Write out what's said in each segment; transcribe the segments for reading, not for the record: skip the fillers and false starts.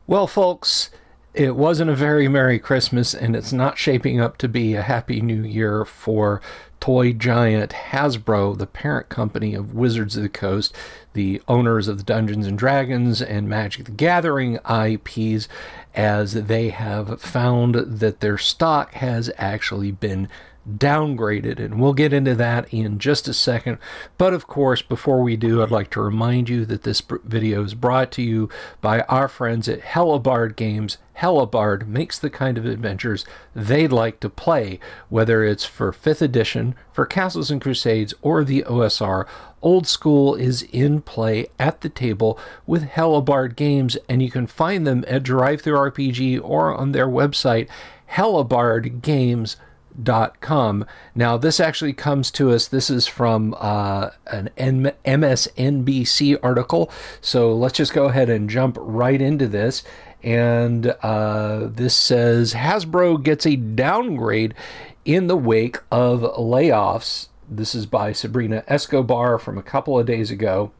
Well, folks, it wasn't a very Merry Christmas, and it's not shaping up to be a Happy New Year for toy giant Hasbro, the parent company of Wizards of the Coast, the owners of the Dungeons and Dragons and Magic the Gathering IPs, as they have found that their stock has actually been downgraded, and we'll get into that in just a second. But of course, before we do, I'd like to remind you that this video is brought to you by our friends at Hellebarde Games. Hellebarde makes the kind of adventures they'd like to play, whether it's for 5th edition, for Castles and Crusades, or the OSR. Old School is in play at the table with Hellebarde Games, and you can find them at DriveThruRPG or on their website, hellebardegames.com. Now, this actually comes to us. This is from an MSNBC article. So let's just go ahead and jump right into this. And this says Hasbro gets a downgrade in the wake of layoffs. This is by Sabrina Escobar from a couple of days ago.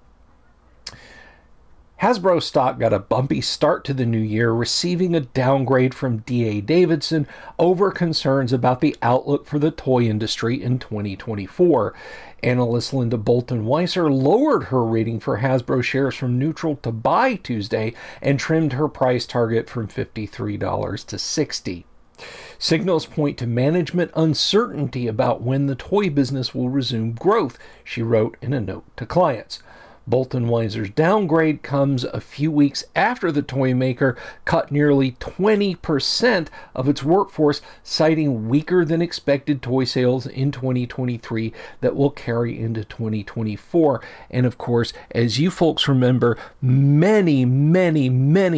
Hasbro stock got a bumpy start to the new year, receiving a downgrade from D.A. Davidson over concerns about the outlook for the toy industry in 2024. Analyst Linda Bolton Weiser lowered her rating for Hasbro shares from neutral to buy Tuesday and trimmed her price target from $53 to $60. Signals point to management uncertainty about when the toy business will resume growth, she wrote in a note to clients. Bolton Weiser's downgrade comes a few weeks after the toy maker cut nearly 20% of its workforce, citing weaker than expected toy sales in 2023 that will carry into 2024. And of course, as you folks remember, many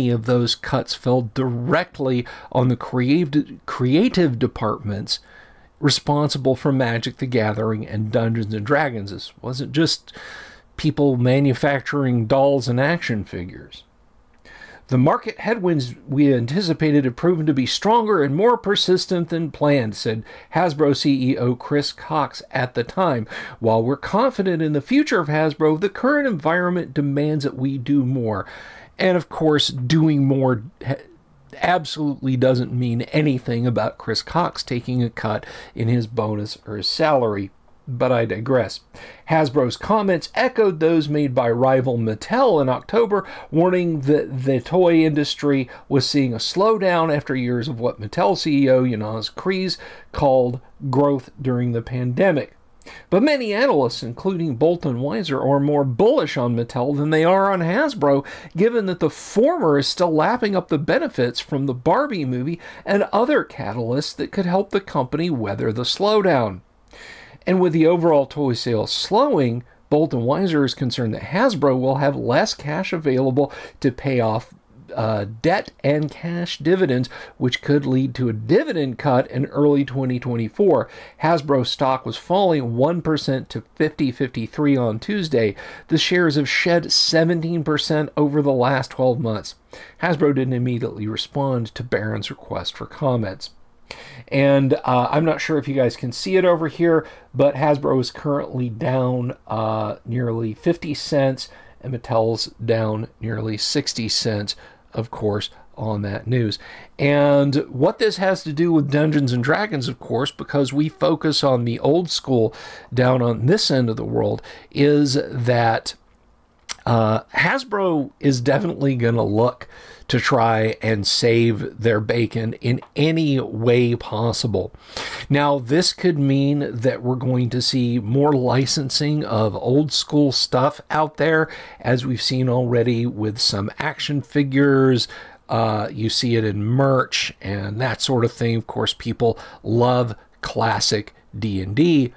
of those cuts fell directly on the creative departments responsible for Magic the Gathering and Dungeons and Dragons. This wasn't just people manufacturing dolls and action figures. The market headwinds we anticipated have proven to be stronger and more persistent than planned, said Hasbro CEO Chris Cox at the time. While we're confident in the future of Hasbro, the current environment demands that we do more. And of course, doing more absolutely doesn't mean anything about Chris Cox taking a cut in his bonus or his salary. But I digress. Hasbro's comments echoed those made by rival Mattel in October, warning that the toy industry was seeing a slowdown after years of what Mattel CEO Yanoz Kreese called growth during the pandemic. But many analysts, including Bolton Weiser, are more bullish on Mattel than they are on Hasbro, given that the former is still lapping up the benefits from the Barbie movie and other catalysts that could help the company weather the slowdown. And with the overall toy sales slowing, Bolton Weiser is concerned that Hasbro will have less cash available to pay off debt and cash dividends, which could lead to a dividend cut in early 2024. Hasbro stock was falling 1% to $50.53 on Tuesday. The shares have shed 17% over the last 12 months. Hasbro didn't immediately respond to Barron's request for comments. And I'm not sure if you guys can see it over here, but Hasbro is currently down nearly 50 cents, and Mattel's down nearly 60 cents, of course, on that news. And what this has to do with Dungeons and Dragons, of course, because we focus on the old school down on this end of the world, is that Hasbro is definitely going to look to try and save their bacon in any way possible. Now, this could mean that we're going to see more licensing of old school stuff out there, as we've seen already with some action figures. You see it in merch and that sort of thing. Of course, people love classic D&D.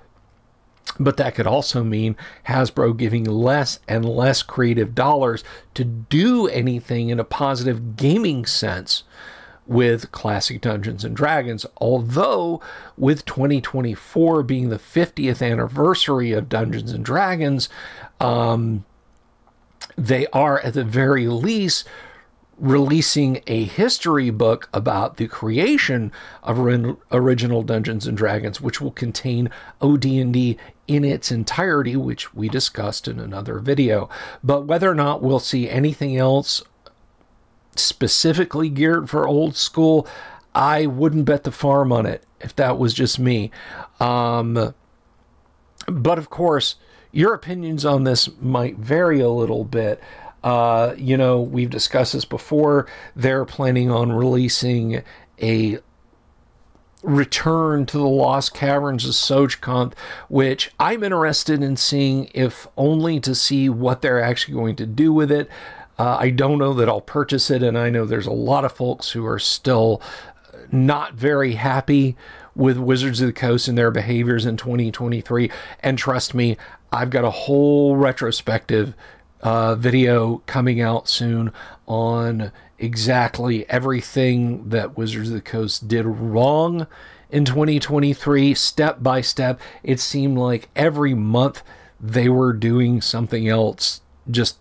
But that could also mean Hasbro giving less and less creative dollars to do anything in a positive gaming sense with classic Dungeons and Dragons. Although, with 2024 being the 50th anniversary of Dungeons and Dragons, they are at the very least releasing a history book about the creation of original Dungeons and Dragons, which will contain OD&D in its entirety, which we discussed in another video. But whether or not we'll see anything else specifically geared for old school, I wouldn't bet the farm on it if that was just me. But of course, your opinions on this might vary a little bit. You know, we've discussed this before. They're planning on releasing a Return to the Lost Caverns of Sojkant, which I'm interested in seeing, if only to see what they're actually going to do with it. I don't know that I'll purchase it, and I know there's a lot of folks who are still not very happy with Wizards of the Coast and their behaviors in 2023. And trust me, I've got a whole retrospective video coming out soon on exactly everything that Wizards of the Coast did wrong in 2023, step by step. It seemed like every month they were doing something else, just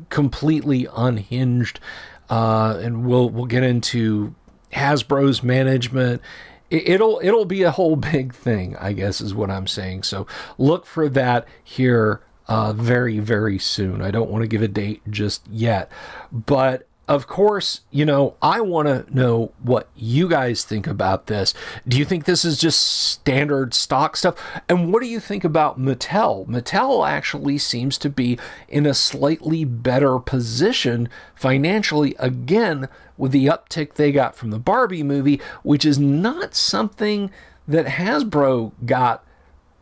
completely unhinged. And we'll get into Hasbro's management. It'll be a whole big thing, I guess, is what I'm saying. So look for that here very, very soon. I don't want to give a date just yet, but of course, you know, I want to know what you guys think about this. Do you think this is just standard stock stuff? And what do you think about Mattel? Mattel actually seems to be in a slightly better position financially, again, with the uptick they got from the Barbie movie, which is not something that Hasbro got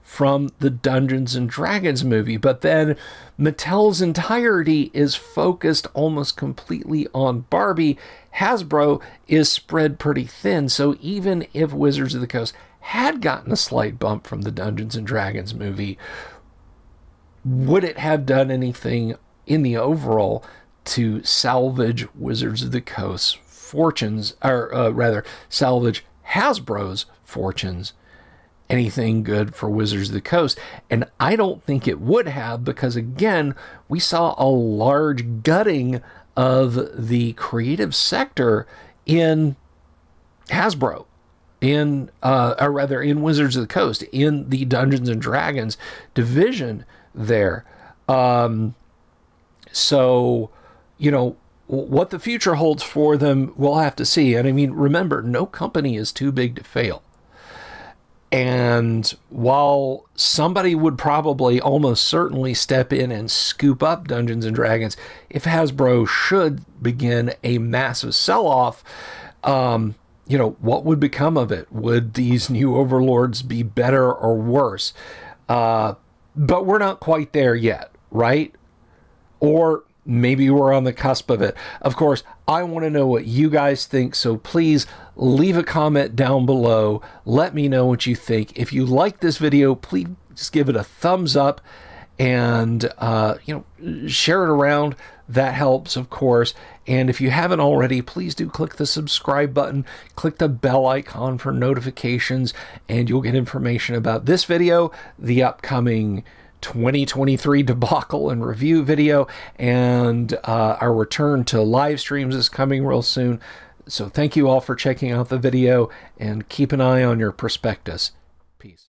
from the Dungeons and Dragons movie. But then Mattel's entirety is focused almost completely on Barbie. Hasbro is spread pretty thin. So even if Wizards of the Coast had gotten a slight bump from the Dungeons and Dragons movie, would it have done anything in the overall to salvage Wizards of the Coast's fortunes, or rather salvage Hasbro's fortunes? Anything good for Wizards of the Coast? And I don't think it would have, because again, we saw a large gutting of the creative sector in Hasbro, or rather in Wizards of the Coast, in the Dungeons and Dragons division there. So, you know, what the future holds for them, we'll have to see. And I mean, remember, no company is too big to fail. And while somebody would probably almost certainly step in and scoop up Dungeons and Dragons, if Hasbro should begin a massive sell-off, you know, what would become of it? Would these new overlords be better or worse? But we're not quite there yet, right? Or maybe we're on the cusp of it. Of course, I want to know what you guys think, so please leave a comment down below. Let me know what you think. If you like this video, please give it a thumbs up and you know, share it around. That helps, of course. And if you haven't already, please do click the subscribe button, click the bell icon for notifications, and you'll get information about this video, the upcoming 2023 debacle and review video, and our return to live streams is coming real soon. So thank you all for checking out the video, and keep an eye on your prospectus. Peace.